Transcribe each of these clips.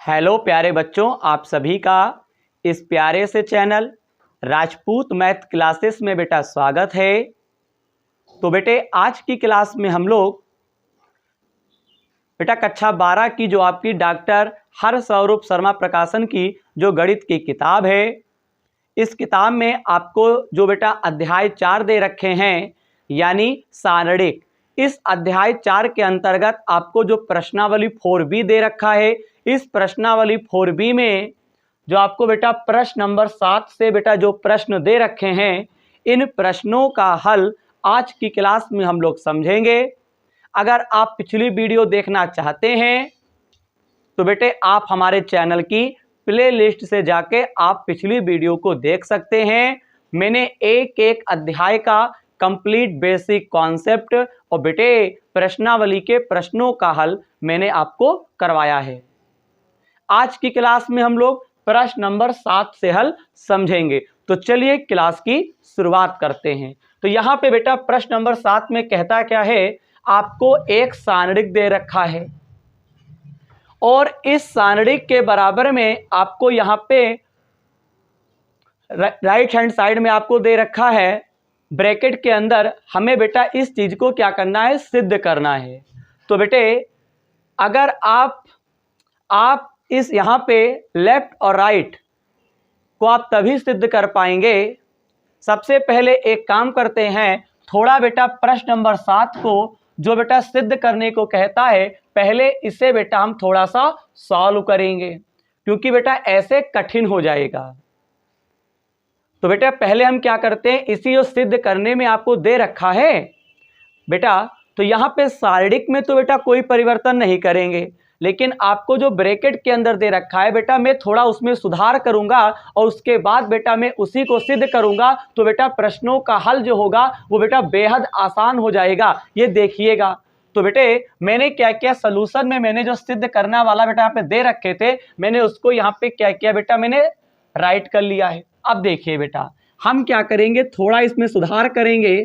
Hello प्यारे बच्चों, आप सभी का इस प्यारे से चैनल राजपूत मैथ क्लासेस में बेटा स्वागत है। तो बेटे आज की क्लास में हम लोग बेटा कक्षा 12 की जो आपकी डॉक्टर हरस्वरूप शर्मा प्रकाशन की जो गणित की किताब है, इस किताब में आपको जो बेटा अध्याय 4 दे रखे हैं यानी सारणिक। इस अध्याय 4 के अंतर्गत आपको जो प्रश्नावली 4B दे रखा है, इस प्रश्नावली 4B में जो आपको बेटा प्रश्न नंबर 7 से बेटा जो प्रश्न दे रखे हैं, इन प्रश्नों का हल आज की क्लास में हम लोग समझेंगे। अगर आप पिछली वीडियो देखना चाहते हैं तो बेटे आप हमारे चैनल की प्लेलिस्ट से जाके आप पिछली वीडियो को देख सकते हैं। मैंने एक एक अध्याय का कंप्लीट बेसिक कॉन्सेप्ट और बेटे प्रश्नावली के प्रश्नों का हल मैंने आपको करवाया है। आज की क्लास में हम लोग प्रश्न नंबर 7 से हल समझेंगे। तो चलिए क्लास की शुरुआत करते हैं। तो यहाँ पे बेटा प्रश्न नंबर 7 में कहता क्या है, आपको एक सारणिक दे रखा है और इस सारणिक के बराबर में आपको यहाँ पे राइट हैंड साइड में आपको दे रखा है ब्रैकेट के अंदर, हमें बेटा इस चीज को क्या करना है, सिद्ध करना है। तो बेटे अगर आप इस यहाँ पे लेफ्ट और राइट को आप तभी सिद्ध कर पाएंगे। सबसे पहले एक काम करते हैं, थोड़ा बेटा प्रश्न नंबर 7 को जो बेटा सिद्ध करने को कहता है, पहले इसे बेटा हम थोड़ा सा सॉल्व करेंगे क्योंकि बेटा ऐसे कठिन हो जाएगा। तो बेटा पहले हम क्या करते हैं, इसी जो सिद्ध करने में आपको दे रखा है बेटा, तो यहाँ पे सारणिक में तो बेटा कोई परिवर्तन नहीं करेंगे, लेकिन आपको जो ब्रैकेट के अंदर दे रखा है बेटा मैं थोड़ा उसमें सुधार करूंगा और उसके बाद बेटा मैं उसी को सिद्ध करूंगा। तो बेटा प्रश्नों का हल जो होगा वो बेटा बेहद आसान हो जाएगा, ये देखिएगा। तो बेटे मैंने क्या किया, सलूशन में मैंने जो सिद्ध करना वाला बेटा यहाँ पे दे रखे थे, मैंने उसको यहाँ पे क्या किया बेटा, मैंने राइट कर लिया है। अब देखिए बेटा हम क्या करेंगे, थोड़ा इसमें सुधार करेंगे।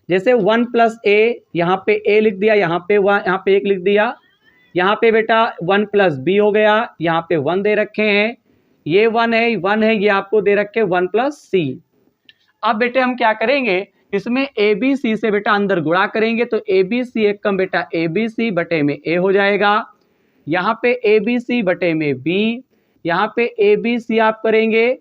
जैसे 1 + a, यहाँ पे a लिख दिया, यहाँ पे 1 लिख दिया, यहाँ पे बेटा 1 + b हो गया, यहाँ पे 1 दे रखे हैं, ये 1 है, ये आपको दे रखे 1 + c। अब बेटे हम क्या करेंगे, इसमें abc से बेटा अंदर गुणा करेंगे, तो abc एक कम बेटा abc बटे में a हो जाएगा, यहाँ पे abc बटे में b, यहाँ पे abc आप करेंगे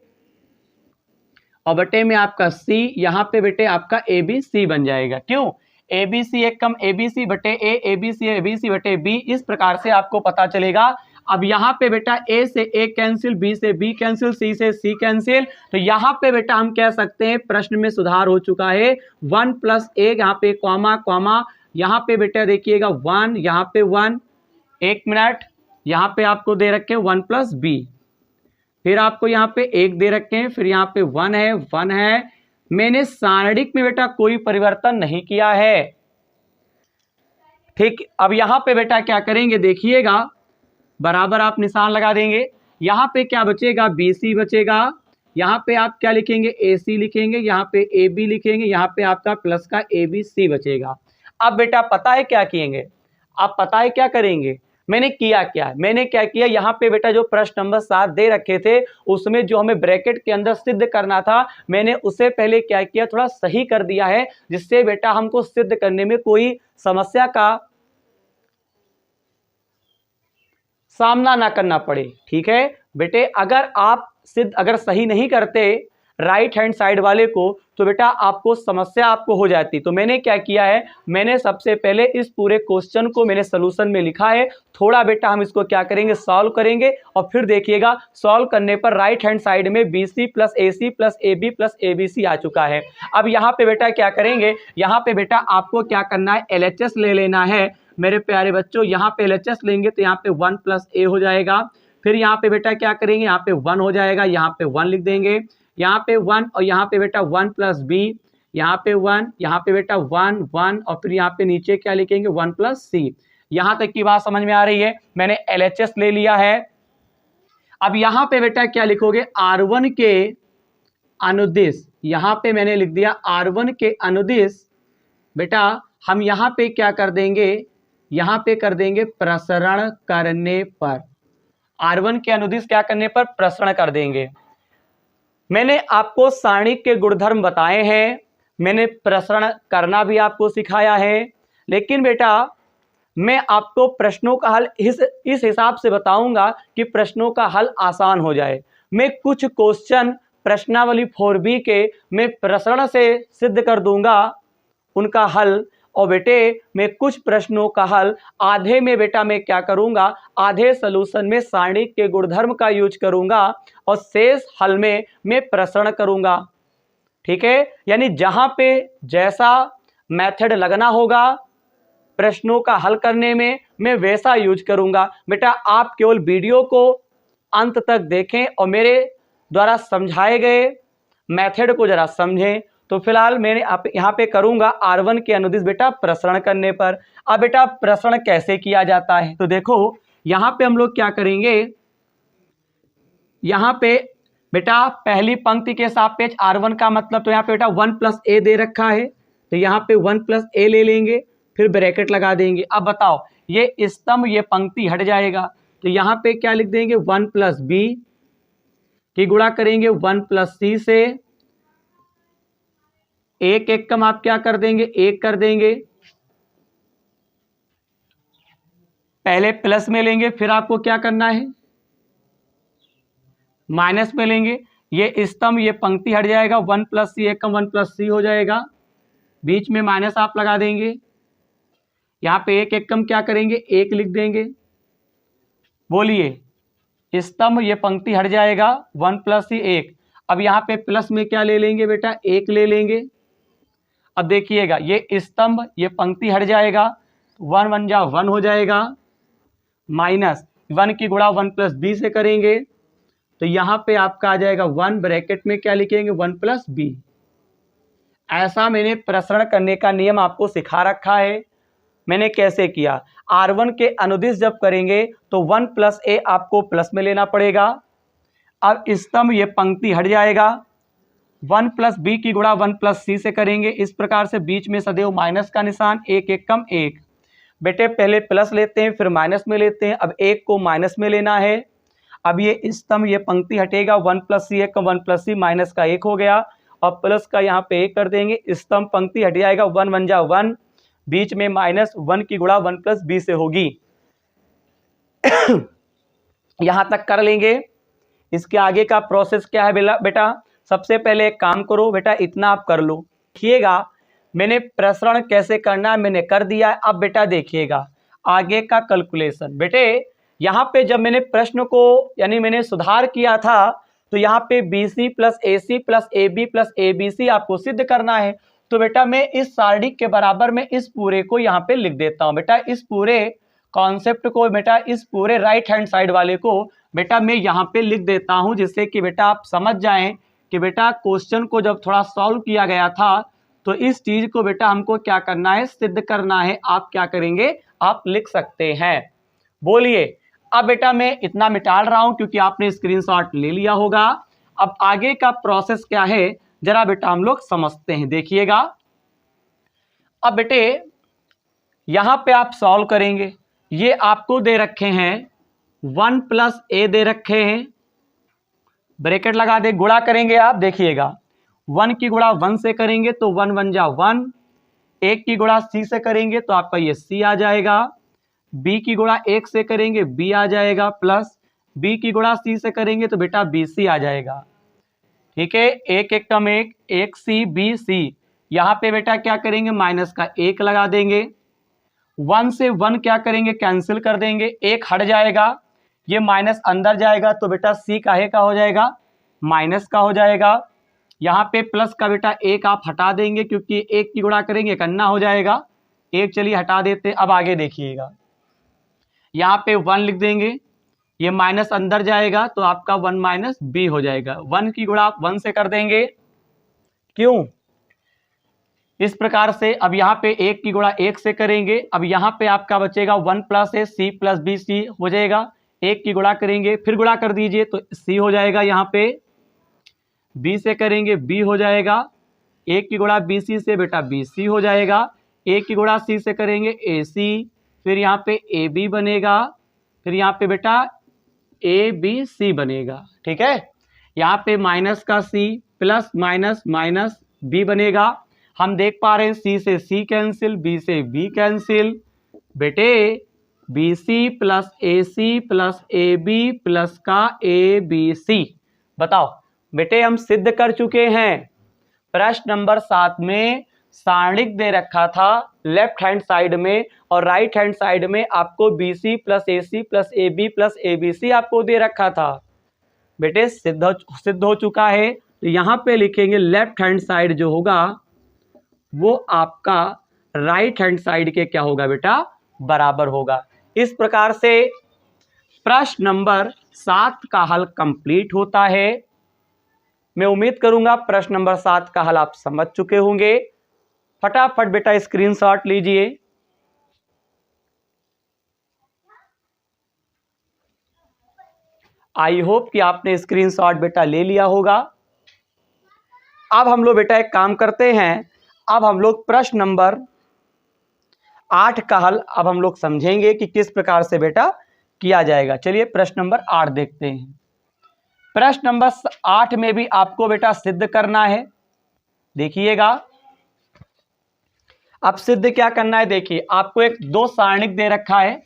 और बटे में आपका c, यहाँ पे बेटे आपका abc बन जाएगा। क्यों, abc एक कम abc बटे a, abc बटे b, इस प्रकार से आपको पता चलेगा। अब यहाँ पे बेटा a से a कैंसिल, b से b कैंसिल, c से c कैंसिल, तो यहाँ पे बेटा हम कह सकते हैं प्रश्न में सुधार हो चुका है। 1 + a, यहाँ पे कॉमा, यहाँ पे बेटा देखिएगा 1, यहाँ पे 1, 1 मिनट, यहाँ पे आपको दे रखे 1 + b, फिर आपको यहाँ पे 1 दे रखे हैं, फिर यहाँ पे 1 है। मैंने सारणिक में बेटा कोई परिवर्तन नहीं किया है, ठीक। अब यहाँ पे बेटा क्या करेंगे, देखिएगा बराबर आप निशान लगा देंगे, यहाँ पे क्या बचेगा, BC बचेगा, यहाँ पे आप क्या लिखेंगे, AC लिखेंगे, यहाँ पे AB लिखेंगे, यहाँ पे आपका प्लस का ABC बचेगा। अब बेटा पता है क्या किएंगे, आप पता है क्या करेंगे, मैंने क्या किया, यहाँ पे बेटा जो प्रश्न नंबर 7 दे रखे थे उसमें जो हमें ब्रैकेट के अंदर सिद्ध करना था, मैंने उसे पहले क्या किया, थोड़ा सही कर दिया है, जिससे बेटा हमको सिद्ध करने में कोई समस्या का सामना ना करना पड़े। ठीक है बेटे, अगर सही नहीं करते राइट हैंड साइड वाले को तो बेटा आपको समस्या आपको हो जाती। तो मैंने क्या किया है, मैंने सबसे पहले इस पूरे क्वेश्चन को मैंने सॉल्यूशन में लिखा है, थोड़ा बेटा हम इसको क्या करेंगे, सॉल्व करेंगे और फिर देखिएगा सॉल्व करने पर राइट हैंड साइड में BC + AC + AB + ABC आ चुका है। अब यहाँ पे बेटा क्या करेंगे, यहाँ पे बेटा आपको क्या करना है, LHS ले लेना है मेरे प्यारे बच्चों। यहाँ पे LHS लेंगे तो यहाँ पे 1 + a हो जाएगा, फिर यहाँ पे बेटा क्या करेंगे, यहाँ पे 1 हो जाएगा, यहाँ पे 1 लिख देंगे, यहाँ पे 1 और यहाँ पे बेटा 1 + b, यहाँ पे 1, यहाँ पे बेटा 1 और फिर यहाँ पे नीचे क्या लिखेंगे, 1 + c। यहाँ तक की बात समझ में आ रही है, मैंने LHS ले लिया है। अब यहाँ पे बेटा क्या लिखोगे, R1 के अनुदिश, यहाँ पे मैंने लिख दिया R1 के अनुदिश, बेटा हम यहाँ पे क्या कर देंगे, यहाँ पे कर देंगे प्रसरण करने पर। R1 के अनुदिश क्या करने पर प्रसरण कर देंगे। मैंने आपको सारणी के गुणधर्म बताए हैं, मैंने प्रसरण करना भी आपको सिखाया है, लेकिन बेटा मैं आपको प्रश्नों का हल इस हिसाब से बताऊंगा कि प्रश्नों का हल आसान हो जाए। मैं कुछ क्वेश्चन प्रश्नावली 4B के मैं प्रसरण से सिद्ध कर दूंगा उनका हल, और बेटे मैं कुछ प्रश्नों का हल आधे में बेटा मैं क्या करूंगा, आधे सॉल्यूशन में सारणी के गुणधर्म का यूज करूंगा और शेष हल में मैं प्रसरण करूंगा। ठीक है, यानी जहां पे जैसा मेथड लगना होगा प्रश्नों का हल करने में मैं वैसा यूज करूंगा। बेटा आप केवल वीडियो को अंत तक देखें और मेरे द्वारा समझाए गए मेथड को जरा समझें। तो फिलहाल मैंने आप यहाँ पे करूंगा R1 के अनुदिश बेटा प्रसरण करने पर। अब बेटा प्रसरण कैसे किया जाता है, तो देखो यहाँ पे हम लोग क्या करेंगे, यहाँ पे बेटा पहली पंक्ति के सापेक्ष R1 का मतलब, तो यहाँ पे बेटा 1 + a दे रखा है, तो यहाँ पे 1 + a ले लेंगे, फिर ब्रैकेट लगा देंगे। अब बताओ ये स्तंभ ये पंक्ति हट जाएगा, तो यहाँ पे क्या लिख देंगे 1 + b की गुणा करेंगे 1 + c से, एक एक कम आप क्या कर देंगे, एक कर देंगे, पहले प्लस में लेंगे फिर आपको क्या करना है माइनस में लेंगे। ये स्तंभ ये पंक्ति हट जाएगा, 1 + c एक कम 1 + c हो जाएगा, बीच में माइनस आप लगा देंगे, यहाँ पे एक एक कम क्या करेंगे एक लिख देंगे। बोलिए स्तंभ ये पंक्ति हट जाएगा 1 + c एक, अब यहाँ पे प्लस में क्या ले लेंगे बेटा एक ले लेंगे। अब देखिएगा ये स्तंभ ये पंक्ति हट जाएगा, 1 × 1 = 1 हो जाएगा, माइनस 1 की गुणा 1 + b से करेंगे, तो यहाँ पे आपका आ जाएगा 1, ब्रैकेट में क्या लिखेंगे 1 + b। ऐसा मैंने प्रसरण करने का नियम आपको सिखा रखा है। मैंने कैसे किया, R1 के अनुदिश जब करेंगे तो 1 + a आपको प्लस में लेना पड़ेगा। अब स्तंभ ये पंक्ति हट जाएगा, 1 + b की गुणा 1 + c से करेंगे, इस प्रकार से बीच में सदैव माइनस का निशान, एक एक कम एक। बेटे पहले प्लस लेते हैं फिर माइनस में लेते हैं, अब एक को माइनस में लेना है। अब ये स्तंभ ये पंक्ति हटेगा, 1 + c एक कम 1 + c माइनस का एक हो गया, और प्लस का यहाँ पे एक कर देंगे, स्तंभ पंक्ति हट जाएगा, 1 × 1 = 1, बीच में माइनस 1 की गुणा 1 + b से होगी। यहां तक कर लेंगे। इसके आगे का प्रोसेस क्या है बेटा, सबसे पहले एक काम करो बेटा, इतना आप कर लो। देखिएगा मैंने प्रसरण कैसे करना है मैंने कर दिया है। अब बेटा देखिएगा आगे का कैलकुलेशन। बेटे यहाँ पे जब मैंने प्रश्न को यानी मैंने सुधार किया था, तो यहाँ पे BC + AC + AB + ABC आपको सिद्ध करना है। तो बेटा मैं इस सारणी के बराबर में इस पूरे को यहाँ पे लिख देता हूँ। बेटा इस पूरे कॉन्सेप्ट को बेटा इस पूरे राइट हैंड साइड वाले को बेटा मैं यहाँ पे लिख देता हूँ, जिससे कि बेटा आप समझ जाएं कि बेटा क्वेश्चन को जब थोड़ा सॉल्व किया गया था तो इस चीज को बेटा हमको क्या करना है, सिद्ध करना है। आप क्या करेंगे, आप लिख सकते हैं। बोलिए अब बेटा मैं इतना मिटा रहा हूं क्योंकि आपने स्क्रीनशॉट ले लिया होगा। अब आगे का प्रोसेस क्या है जरा बेटा हम लोग समझते हैं। देखिएगा अब बेटे यहां पे आप सॉल्व करेंगे, ये आपको दे रखे हैं 1 + a दे रखे हैं, ब्रैकेट लगा दे, गुणा करेंगे आप। देखिएगा 1 की गुणा 1 से करेंगे तो 1 × 1 = 1, 1 की गुणा c से करेंगे तो आपका ये c आ जाएगा, b की गुणा 1 से करेंगे b आ जाएगा, प्लस b की गुणा c से करेंगे तो बेटा bc आ जाएगा। ठीक है, एक एक कम एक, एक c bc, यहाँ पे बेटा क्या करेंगे माइनस का 1 लगा देंगे, 1 से 1 क्या करेंगे कैंसिल कर देंगे, 1 हट जाएगा, ये माइनस अंदर जाएगा तो बेटा c काहे का हो जाएगा माइनस का हो जाएगा। यहाँ पे प्लस का बेटा 1 आप हटा देंगे क्योंकि 1 की गुणा करेंगे करना हो जाएगा, 1 चलिए हटा देते हैं। अब आगे देखिएगा यहाँ पे 1 लिख देंगे, ये माइनस अंदर जाएगा तो आपका 1 - b हो जाएगा, 1 की गुणा आप 1 से कर देंगे, क्यों इस प्रकार से। अब यहाँ पे 1 की गुणा 1 से करेंगे, अब यहाँ पे आपका बचेगा 1 + a c + b c हो जाएगा, 1 की गुणा करेंगे फिर गुणा कर दीजिए तो c हो जाएगा, यहाँ पे b से करेंगे b हो जाएगा, 1 की गुणा bc से बेटा bc हो जाएगा, 1 की गुणा c से करेंगे ac, फिर यहाँ पे ab बनेगा, फिर यहाँ पे बेटा ए बी सी बनेगा। ठीक है, यहाँ पे माइनस का C plus minus minus B बनेगा। हम देख पा रहे हैं सी से सी कैंसिल, बी से बी कैंसिल। बेटे B C plus A C plus A B plus का ए बी सी। बताओ बेटे, हम सिद्ध कर चुके हैं। प्रश्न नंबर 7 में सारणिक दे रखा था लेफ्ट हैंड साइड में, और राइट हैंड साइड में आपको B C plus A C plus A B plus A B C आपको दे रखा था। बेटे सिद्ध हो चुका है। तो यहाँ पे लिखेंगे लेफ्ट हैंड साइड जो होगा वो आपका राइट हैंड साइड के क्या होगा बेटा, बराबर होगा। इस प्रकार से प्रश्न नंबर 7 का हल कंप्लीट होता है। मैं उम्मीद करूंगा प्रश्न नंबर 7 का हल आप समझ चुके होंगे। फटाफट बेटा स्क्रीनशॉट लीजिए। आई होप कि आपने स्क्रीनशॉट बेटा ले लिया होगा। अब हम लोग बेटा एक काम करते हैं, अब हम लोग प्रश्न नंबर 8 का हल अब हम लोग समझेंगे कि किस प्रकार से बेटा किया जाएगा। चलिए प्रश्न नंबर 8 देखते हैं। प्रश्न नंबर 8 में भी आपको बेटा सिद्ध करना है। देखिएगा, अब सिद्ध क्या करना है, देखिए आपको एक दो सारणिक दे रखा है,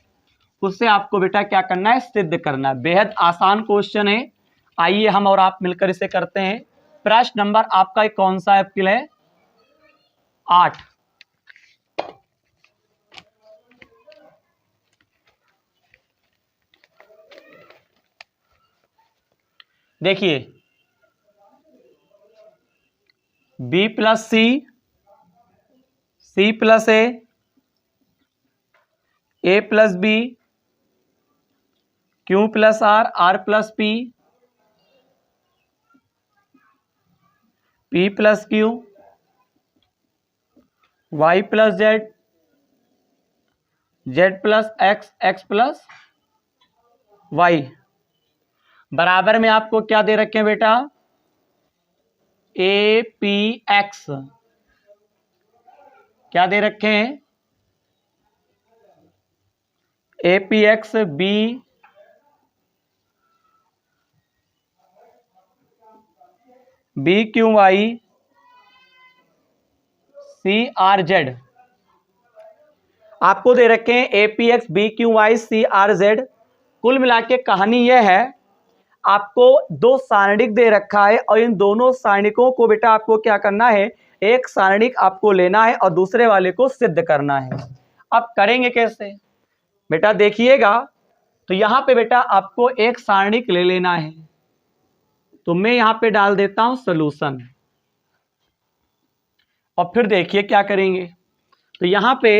उससे आपको बेटा क्या करना है, सिद्ध करना है। बेहद आसान क्वेश्चन है। आइए हम और आप मिलकर इसे करते हैं। प्रश्न नंबर आपका कौन सा एप्रिल है, 8। देखिए B plus C, C plus A plus B, Q plus R, R plus P, P plus Q, Y plus Z, Z plus X, X plus Y. बराबर में आपको क्या दे रखे हैं बेटा, ए पी एक्स। क्या दे रखे हैं, A P X B B Q Y C R Z. आपको दे रखे हैं A P X B Q Y C R Z. कुल मिला के कहानी यह है, आपको दो सारणिक दे रखा है और इन दोनों सारणिकों को बेटा आपको क्या करना है, एक सारणिक आपको लेना है और दूसरे वाले को सिद्ध करना है। अब करेंगे कैसे बेटा, देखिएगा। तो यहां पे बेटा आपको एक सारणिक ले लेना है, तो मैं यहां पे डाल देता हूं सॉल्यूशन, और फिर देखिए क्या करेंगे। तो यहां पे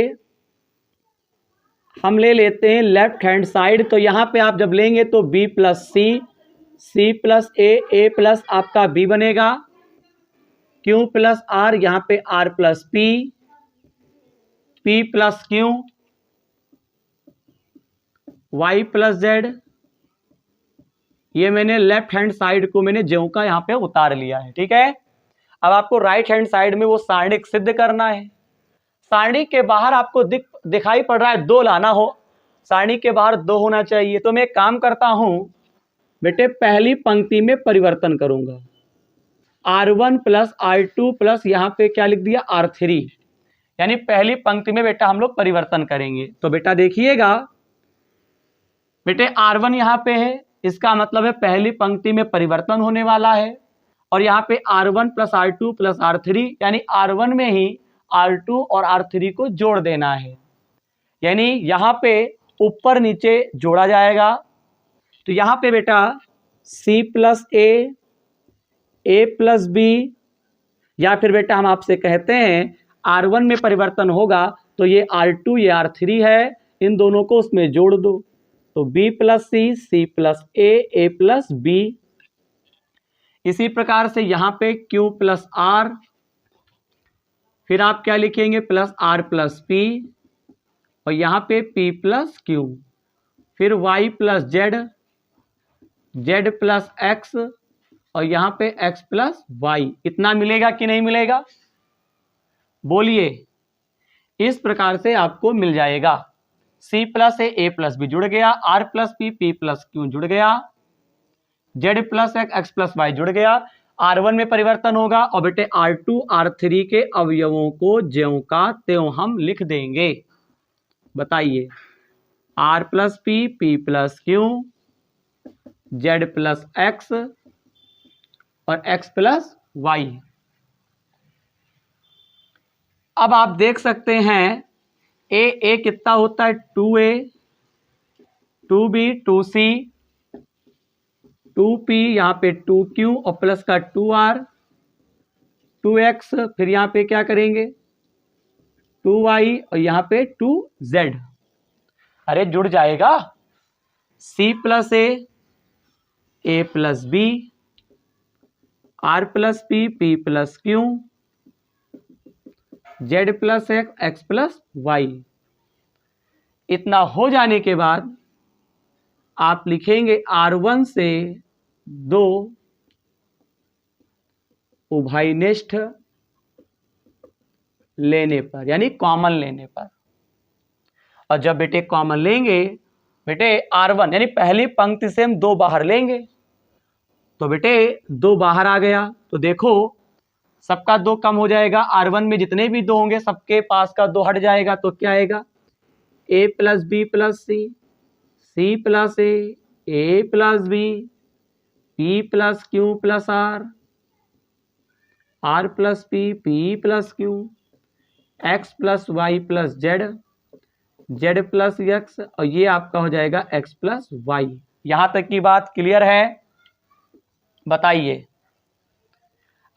हम ले लेते हैं लेफ्ट हैंड साइड। तो यहां पे आप जब लेंगे तो B plus C, C plus A plus आपका बी बनेगा, क्यू प्लस आर, यहाँ पे R plus P, P plus Q, Y plus Z. ये मैंने लेफ्ट हैंड साइड को मैंने ज्यों का यहाँ पे उतार लिया है। ठीक है, अब आपको राइट हैंड साइड में वो सारणिक सिद्ध करना है। सारणी के बाहर आपको दिखाई पड़ रहा है 2 लाना हो, सारणी के बाहर 2 होना चाहिए। तो मैं एक काम करता हूं बेटे, पहली पंक्ति में परिवर्तन करूंगा, R1 प्लस R2 प्लस यहाँ पे क्या लिख दिया, R3, यानी पहली पंक्ति में बेटा हम लोग परिवर्तन करेंगे। तो बेटा देखिएगा, बेटे R1 यहाँ पे है, इसका मतलब है पहली पंक्ति में परिवर्तन होने वाला है, और यहाँ पे R1 plus R2 plus R3, यानी R1 में ही R2 और R3 को जोड़ देना है, यानी यहाँ पे ऊपर नीचे जोड़ा जाएगा। तो यहाँ पे बेटा C plus A plus B, या फिर बेटा हम आपसे कहते हैं R1 में परिवर्तन होगा तो ये R2 ये R3 है, इन दोनों को उसमें जोड़ दो, तो B plus C plus A plus B. इसी प्रकार से यहाँ पे Q प्लस आर, फिर आप क्या लिखेंगे, प्लस आर प्लस पी, और यहाँ पे P प्लस क्यू, फिर Y plus Z, Z plus X, और यहाँ पे x प्लस वाई। इतना मिलेगा कि नहीं मिलेगा, बोलिए। इस प्रकार से आपको मिल जाएगा। C plus A plus B जुड़ गया, R plus P plus Q जुड़ गया, Z plus X plus Y जुड़ गया। R1 में परिवर्तन होगा और बेटे R2 R3 के अवयवों को ज्यों का त्यों हम लिख देंगे। बताइए, R plus P plus Q, Z plus X और x प्लस वाई। अब आप देख सकते हैं ए कितना होता है 2a, 2b 2c, 2p, यहाँ पे 2q और प्लस का 2r, 2x, फिर यहाँ पे क्या करेंगे 2y और यहाँ पे 2z। अरे जुड़ जाएगा, c plus A plus B, R plus P plus Q, Z plus X plus Y. इतना हो जाने के बाद आप लिखेंगे R1 से 2 उभयनिष्ठ लेने पर, यानी कॉमन लेने पर। और जब बेटे कॉमन लेंगे बेटे R1 यानी पहली पंक्ति से हम 2 बाहर लेंगे, तो बेटे 2 बाहर आ गया तो देखो सबका 2 कम हो जाएगा। R1 में जितने भी 2 होंगे सबके पास का 2 हट जाएगा, तो क्या आएगा a plus B plus C, C plus A plus B, P plus Q plus R plus P plus Q, X plus Y plus Z plus X और ये आपका हो जाएगा एक्स प्लस वाई। यहां तक की बात क्लियर है? बताइए।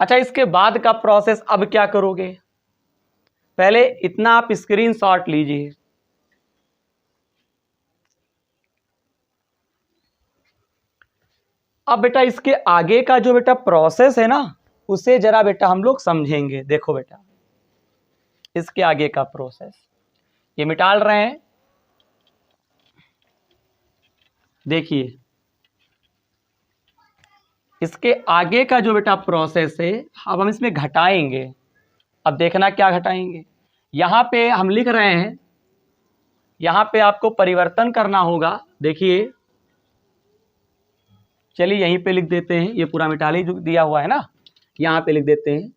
अच्छा, इसके बाद का प्रोसेस अब क्या करोगे? पहले इतना आप स्क्रीनशॉट लीजिए। अब बेटा इसके आगे का जो बेटा प्रोसेस है ना, उसे जरा बेटा हम लोग समझेंगे। देखो बेटा, इसके आगे का प्रोसेस ये मिटाल रहे हैं, देखिए इसके आगे का जो बेटा प्रोसेस है अब हम इसमें घटाएंगे। अब देखना क्या घटाएंगे। यहां पे हम लिख रहे हैं, यहां पे आपको परिवर्तन करना होगा। देखिए चलिए यहीं पे लिख देते हैं, ये पूरा मिटाली जो दिया हुआ है ना, यहां पे लिख देते हैं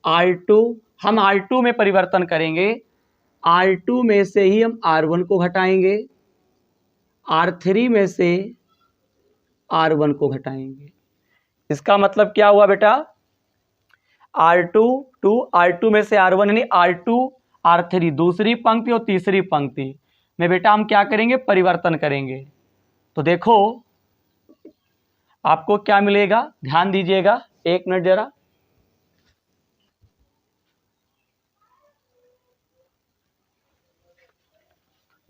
R2। हम R2 में परिवर्तन करेंगे, R2 में से ही हम R1 को घटाएंगे, R3 में से R1 को घटाएंगे। इसका मतलब क्या हुआ बेटा, R2 में से R1 यानी R2 R3 दूसरी पंक्ति और तीसरी पंक्ति में बेटा हम क्या करेंगे, परिवर्तन करेंगे। तो देखो आपको क्या मिलेगा, ध्यान दीजिएगा, एक मिनट जरा।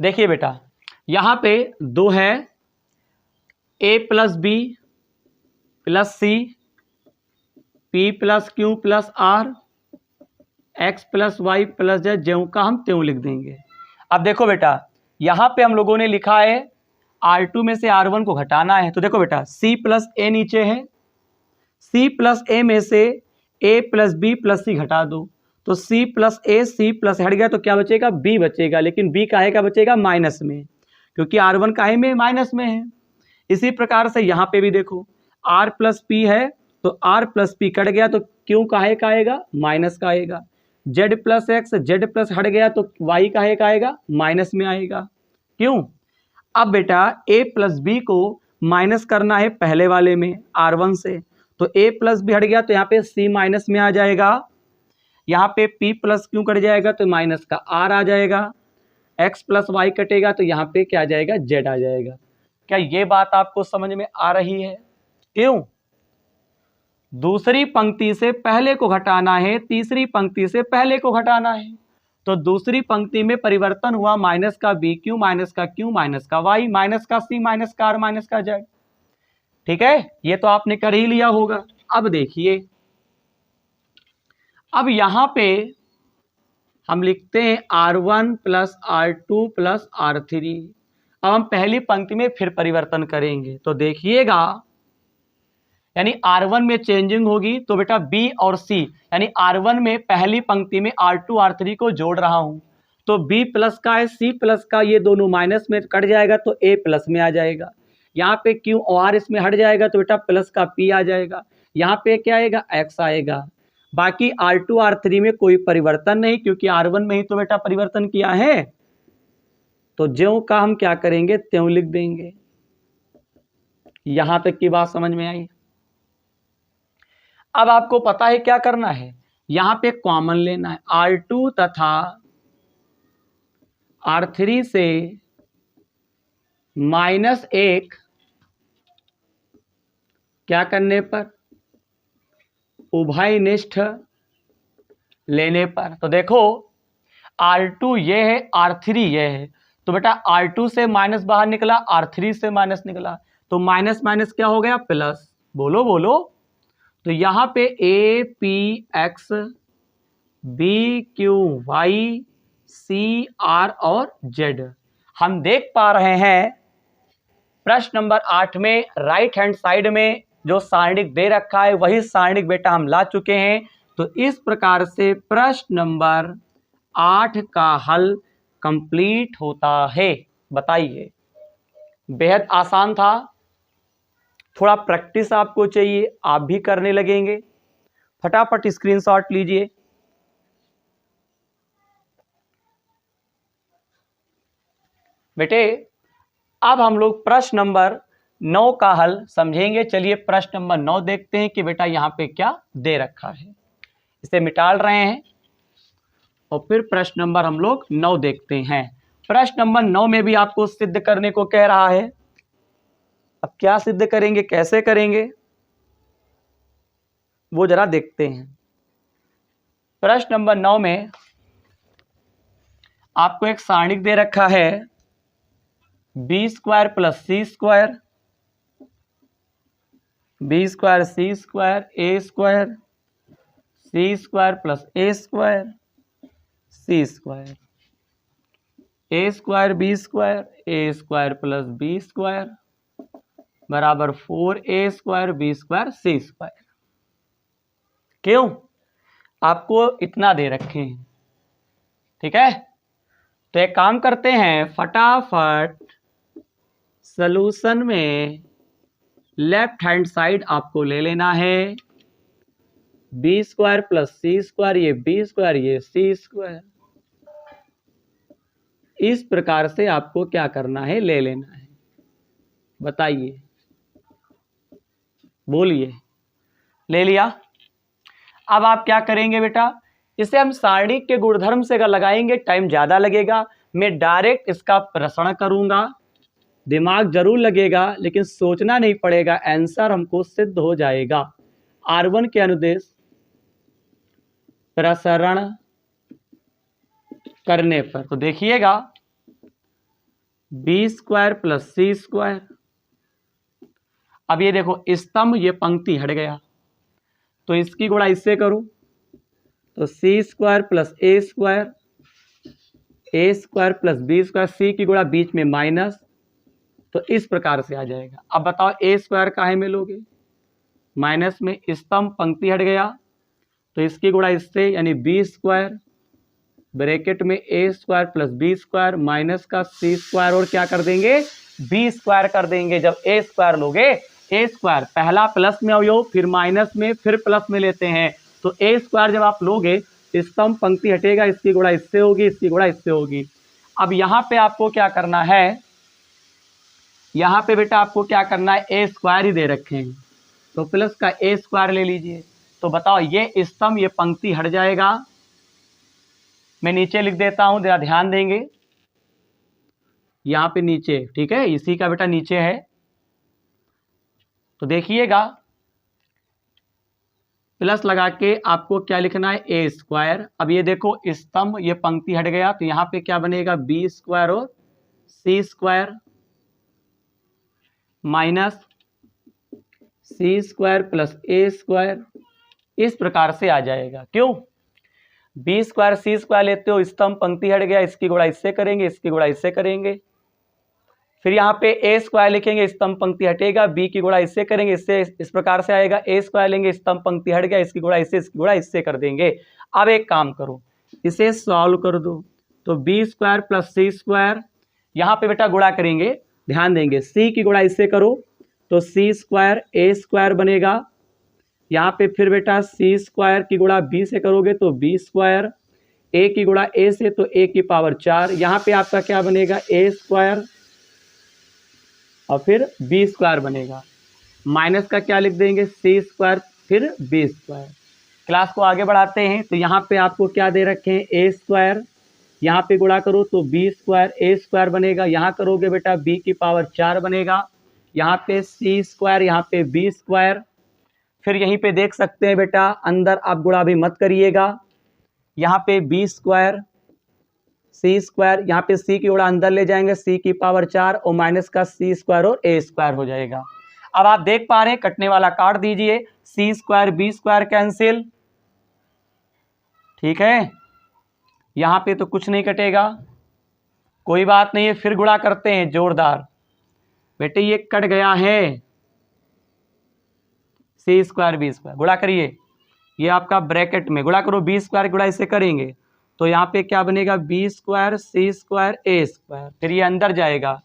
देखिए बेटा यहां पे 2 है, a plus B plus C, P plus Q plus R, X plus Y plus Z, ज्यों का हम त्यों लिख देंगे। अब देखो बेटा यहां पे हम लोगों ने लिखा है R2 में से R1 को घटाना है, तो देखो बेटा C प्लस ए नीचे है, C प्लस ए में से A प्लस बी प्लस सी घटा दो, तो C प्लस ए, C प्लस हट गया तो क्या बचेगा, B बचेगा। लेकिन B काहे का बचेगा, माइनस में, क्योंकि R1 काहे में, माइनस में है। इसी प्रकार से यहाँ पे भी देखो R प्लस पी है तो R प्लस पी कट गया तो क्यों काहे का आएगा, माइनस का आएगा। Z plus x, Z plus हट गया तो Y काहे का आएगा, माइनस में आएगा। क्यों? अब बेटा A प्लस बी को माइनस करना है पहले वाले में R1 से, तो A प्लस बी हट गया तो यहाँ पे C माइनस में आ जाएगा, यहाँ पे P प्लस क्यों कट जाएगा तो माइनस का R आ जाएगा, X प्लस वाई कटेगा तो यहाँ पे क्या आ जाएगा, Z आ जाएगा। क्या ये बात आपको समझ में आ रही है? क्यों? दूसरी पंक्ति से पहले को घटाना है, तीसरी पंक्ति से पहले को घटाना है, तो दूसरी पंक्ति में परिवर्तन हुआ माइनस का बी क्यू, माइनस का क्यू, माइनस का वाई, माइनस का सी, माइनस का आर, माइनस का जेड। ठीक है, ये तो आपने कर ही लिया होगा। अब देखिए, अब यहां पे हम लिखते हैं R1 plus R2 plus R3। अब हम पहली पंक्ति में फिर परिवर्तन करेंगे, तो देखिएगा यानी R1 में चेंजिंग होगी, तो बेटा B और C यानी R1 में पहली पंक्ति में R2 R3 को जोड़ रहा हूं, तो b प्लस का है, c प्लस का, ये दोनों माइनस में कट जाएगा तो a प्लस में आ जाएगा। यहाँ पे q और r इसमें हट जाएगा तो बेटा प्लस का p आ जाएगा। यहाँ पे क्या आएगा, x आएगा। बाकी r2 r3 में कोई परिवर्तन नहीं, क्योंकि r1 में ही तो बेटा परिवर्तन किया है, तो ज्यों का हम क्या करेंगे त्यों लिख देंगे। यहां तक की बात समझ में आई। अब आपको पता है क्या करना है, यहां पे कॉमन लेना है। r2 तथा r3 से -1 क्या करने पर, उभयनिष्ठ लेने पर। तो देखो r2 ये है, r3 ये है, तो बेटा r2 से माइनस बाहर निकला, r3 से माइनस निकला, तो माइनस माइनस क्या हो गया प्लस। बोलो बोलो। तो यहां पे a p x b q y c r और z हम देख पा रहे हैं प्रश्न नंबर 8 में राइट हैंड साइड में जो सारणिक दे रखा है वही सारणिक बेटा हम ला चुके हैं। तो इस प्रकार से प्रश्न नंबर 8 का हल कंप्लीट होता है। बताइए, बेहद आसान था, थोड़ा प्रैक्टिस आपको चाहिए, आप भी करने लगेंगे। फटाफट स्क्रीनशॉट लीजिए। बेटे अब हम लोग प्रश्न नंबर 9 का हल समझेंगे। चलिए प्रश्न नंबर 9 देखते हैं कि बेटा यहाँ पे क्या दे रखा है। इसे मिटाल रहे हैं और फिर प्रश्न नंबर हम लोग 9 देखते हैं। प्रश्न नंबर 9 में भी आपको सिद्ध करने को कह रहा है। अब क्या सिद्ध करेंगे, कैसे करेंगे, वो जरा देखते हैं। प्रश्न नंबर 9 में आपको एक सारणिक दे रखा है b स्क्वायर प्लस सी स्क्वायर, बी स्क्वायर सी स्क्वायर, ए स्क्वायर सी स्क्वायर प्लस ए स्क्वायर सी स्क्वायर, ए स्क्वायर बी स्क्वायर, ए स्क्वायर प्लस बी स्क्वायर बराबर 4a स्क्वायर बी स्क्वायर सी स्क्वायर। क्यों, आपको इतना दे रखे हैं, ठीक है। तो एक काम करते हैं, फटाफट सॉल्यूशन में लेफ्ट हैंड साइड आपको ले लेना है। बी स्क्वायर प्लस सी स्क्वायर, ये बी स्क्वायर ये सी स्क्वायर, इस प्रकार से आपको क्या करना है, ले लेना है। बताइए, बोलिए, ले लिया। अब आप क्या करेंगे बेटा, इसे हम सारणी के गुणधर्म से अगर लगाएंगे टाइम ज़्यादा लगेगा। मैं डायरेक्ट इसका प्रश्न करूंगा, दिमाग जरूर लगेगा लेकिन सोचना नहीं पड़ेगा, आंसर हमको सिद्ध हो जाएगा। R1 के अनुदेश प्रसरण करने पर तो देखिएगा बी स्क्वायर प्लस सी स्क्वायर। अब ये देखो स्तंभ, ये पंक्ति हट गया, तो इसकी गुणा इससे करूं तो सी स्क्वायर प्लस ए स्क्वायर, ए स्क्वायर प्लस बी स्क्वायर, सी की गुणा बीच में माइनस, तो इस प्रकार से आ जाएगा। अब बताओ ए स्क्वायर काहे में लोगे, माइनस में, स्तंभ पंक्ति हट गया, तो इसकी गुणा इससे यानी बी स्क्वायर ब्रैकेट में A square plus B square minus का सी स्क्वायर और क्या कर देंगे, बी स्क्वायर कर देंगे। जब ए स्क्वायर लोगे, ए स्क्वायर पहला प्लस में अवयव, फिर माइनस में, फिर प्लस में लेते हैं, तो ए स्क्वायर जब आप लोगे स्तंभ पंक्ति हटेगा, इसकी गुणा इससे होगी, इसकी गुणा इससे होगी। अब यहाँ पे आपको क्या करना है, यहाँ पे बेटा आपको क्या करना है, ए स्क्वायर ही दे रखे हैं तो प्लस का ए स्क्वायर ले लीजिए। तो बताओ ये स्तंभ, ये पंक्ति हट जाएगा। मैं नीचे लिख देता हूं, जरा ध्यान देंगे, यहाँ पे नीचे, ठीक है, इसी का बेटा नीचे है, तो देखिएगा प्लस लगा के आपको क्या लिखना है, ए स्क्वायर। अब ये देखो स्तंभ, ये पंक्ति हट गया, तो यहाँ पे क्या बनेगा, बी स्क्वायर और सी स्क्वायर माइनस सी स्क्वायर प्लस ए स्क्वायर, इस प्रकार से आ जाएगा। क्यों, बी स्क्वायर सी स्क्वायर लेते हो, स्तंभ पंक्ति हट गया, इसकी गुणा इससे करेंगे, इसकी गुणा इससे करेंगे, फिर यहाँ पे ए स्क्वायर लिखेंगे, स्तंभ पंक्ति हटेगा, बी की गुणा इससे करेंगे, इससे इस प्रकार से आएगा, ए स्क्वायर लेंगे, स्तंभ पंक्ति हट गया, इसकी गुणा इससे, इसकी गुणा इससे कर देंगे। अब एक काम करो, इसे सॉल्व कर दो, तो बी स्क्वायर प्लस सी स्क्वायर, यहाँ पे बेटा गुणा करेंगे, ध्यान देंगे, सी की गुणा इससे करो तो सी स्क्वायर ए स्क्वायर बनेगा, यहाँ पे फिर बेटा सी स्क्वायर की गुणा बी से करोगे तो बी स्क्वायर, ए की गुणा ए से तो ए की पावर 4, यहाँ पे आपका क्या बनेगा ए स्क्वायर और फिर बी स्क्वायर बनेगा, माइनस का क्या लिख देंगे सी स्क्वायर फिर बी स्क्वायर। क्लास को आगे बढ़ाते हैं, तो यहाँ पे आपको क्या दे रखे हैं ए स्क्वायर, यहाँ पे गुणा करो तो बी स्क्वायर ए स्क्वायर बनेगा, यहाँ करोगे बेटा बी की पावर 4 बनेगा, यहाँ पे सी स्क्वायर, यहाँ पे बी स्क्वायर, फिर यहीं पे देख सकते हैं बेटा अंदर आप गुणा भी मत करिएगा, यहाँ पे बी स्क्वायर सी स्क्वायर, यहाँ पे सी की गुणा अंदर ले जाएंगे सी की पावर 4 और माइनस का सी स्क्वायर और ए स्क्वायर हो जाएगा। अब आप देख पा रहे हैं कटने वाला काट दीजिए, सी स्क्वायर बी स्क्वायर कैंसिल, ठीक है, यहाँ पे तो कुछ नहीं कटेगा, कोई बात नहीं है, फिर गुणा करते हैं जोरदार, बेटे ये कट गया है सी स्क्वायर बी स्क्वायर, गुणा करिए, ये आपका ब्रैकेट में गुणा करो, बी स्क्वायर गुणा इससे करेंगे तो यहाँ पे क्या बनेगा बी स्क्वायर सी स्क्वायर ए स्क्वायर, फिर ये अंदर जाएगा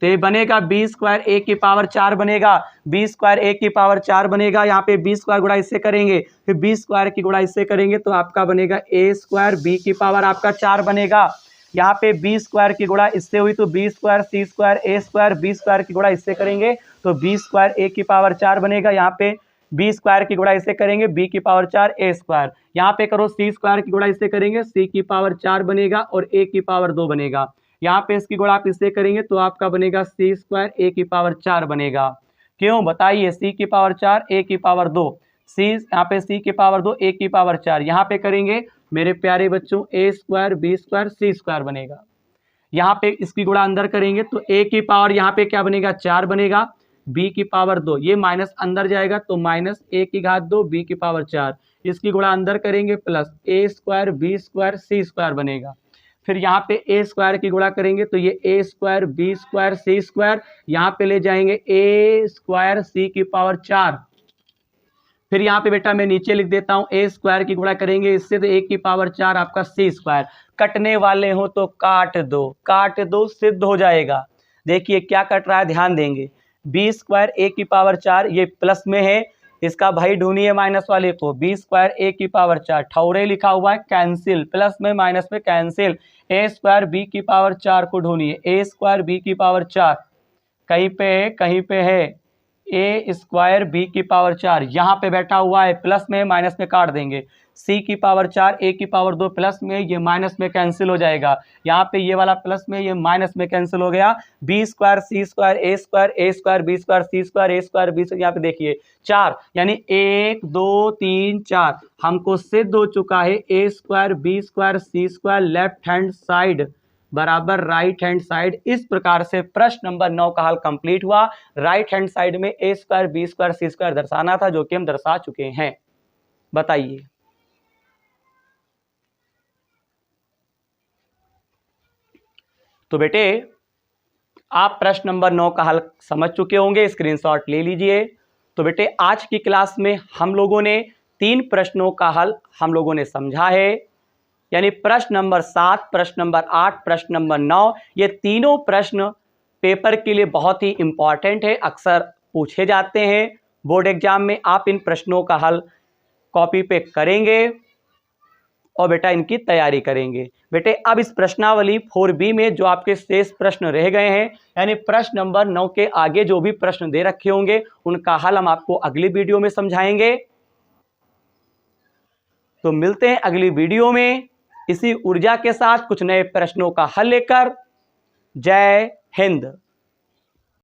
तो ये बनेगा बी स्क्वायर ए की पावर 4 बनेगा, बी स्क्वायर ए की पावर 4 बनेगा, यहाँ पे बी स्क्वायर गुणा इससे करेंगे फिर बी स्क्वायर की गुणा इससे करेंगे तो आपका बनेगा ए स्क्वायर बी की पावर आपका 4 बनेगा, यहाँ पे बी स्क्वायर की गुणा इससे हुई तो बी स्क्वायर सी स्क्वायर ए स्क्वायर, बी स्क्वायर की गुणा इससे करेंगे तो बी स्क्वायर ए की पावर 4 बनेगा, यहाँ पे बी स्क्वायर की गुणा इससे करेंगे बी की पावर 4 ए स्क्वायर, यहाँ पे करो सी स्क्वायर की गुणा इससे करेंगे सी की पावर 4 बनेगा और ए की पावर 2 बनेगा, यहाँ पे इसकी गुणा आप इससे करेंगे तो आपका बनेगा सी स्क्वायर ए की पावर 4 बनेगा, क्यों बताइए, सी की पावर 4 ए की पावर 2, सी यहाँ पे सी की पावर 2 ए की पावर 4, यहाँ पे करेंगे मेरे प्यारे बच्चों ए स्क्वायर बी स्क्वायर सी स्क्वायर बनेगा, यहाँ पे इसकी गुणा अंदर करेंगे तो ए की पावर यहाँ पे क्या बनेगा 4 बनेगा, बी की पावर 2, ये माइनस अंदर जाएगा तो माइनस ए की घात 2 बी की पावर 4, इसकी गुणा अंदर करेंगे प्लस ए स्क्वायर बी स्क्वायर सी स्क्वायर बनेगा, फिर यहाँ पे ए स्क्वायर की गुणा करेंगे तो ये ए स्क्वायर बी स्क्वायर सी स्क्वायर, यहाँ पे ले जाएंगे ए स्क्वायर सी की पावर 4, फिर यहाँ पे बेटा मैं नीचे लिख देता हूँ ए स्क्वायर की गुणा करेंगे इससे तो ए की पावर 4 आपका सी स्क्वायर, कटने वाले हो तो काट दो सिद्ध हो जाएगा, देखिए क्या कट रहा है ध्यान देंगे, बी स्क्वायर ए की पावर 4 ये प्लस में है, इसका भाई ढूंढिए माइनस वाले को, बी स्क्वायर ए की पावर 4 ठौरे लिखा हुआ है कैंसिल, प्लस में माइनस में कैंसिल, ए स्क्वायर बी की पावर 4 को ढूंढिए, ए स्क्वायर बी की पावर 4 कहीं पे है ए स्क्वायर बी की पावर 4 यहाँ पे बैठा हुआ है, प्लस में माइनस में काट देंगे, सी की पावर 4 ए की पावर 2 प्लस में, ये माइनस में कैंसिल हो जाएगा, यहाँ पे ये वाला प्लस में ये माइनस में कैंसिल हो गया, बी स्क्वायर सी स्क्वायर ए स्क्वायर बी स्क्वायर सी स्क्वायर ए स्क्वायर बी स्क्वायर, यहाँ पे देखिए 4 यानी 1 2 3 4 हमको सिद्ध हो चुका है ए स्क्वायर बी स्क्वायर सी स्क्वायर लेफ्ट हैंड साइड बराबर राइट हैंड साइड। इस प्रकार से प्रश्न नंबर 9 का हल कंप्लीट हुआ। राइट हैंड साइड में A square B square C square दर्शाना था, जो कि हम दर्शा चुके हैं। बताइए तो बेटे आप प्रश्न नंबर 9 का हल समझ चुके होंगे, स्क्रीनशॉट ले लीजिए। तो बेटे आज की क्लास में हम लोगों ने 3 प्रश्नों का हल हम लोगों ने समझा है, यानी प्रश्न नंबर 7, प्रश्न नंबर 8, प्रश्न नंबर 9, ये तीनों प्रश्न पेपर के लिए बहुत ही इंपॉर्टेंट है, अक्सर पूछे जाते हैं बोर्ड एग्जाम में। आप इन प्रश्नों का हल कॉपी पे करेंगे और बेटा इनकी तैयारी करेंगे। बेटे अब इस प्रश्नावली 4B में जो आपके शेष प्रश्न रह गए हैं, यानी प्रश्न नंबर 9 के आगे जो भी प्रश्न दे रखे होंगे उनका हल हम आपको अगली वीडियो में समझाएंगे। तो मिलते हैं अगली वीडियो में इसी ऊर्जा के साथ कुछ नए प्रश्नों का हल लेकर। जय हिंद।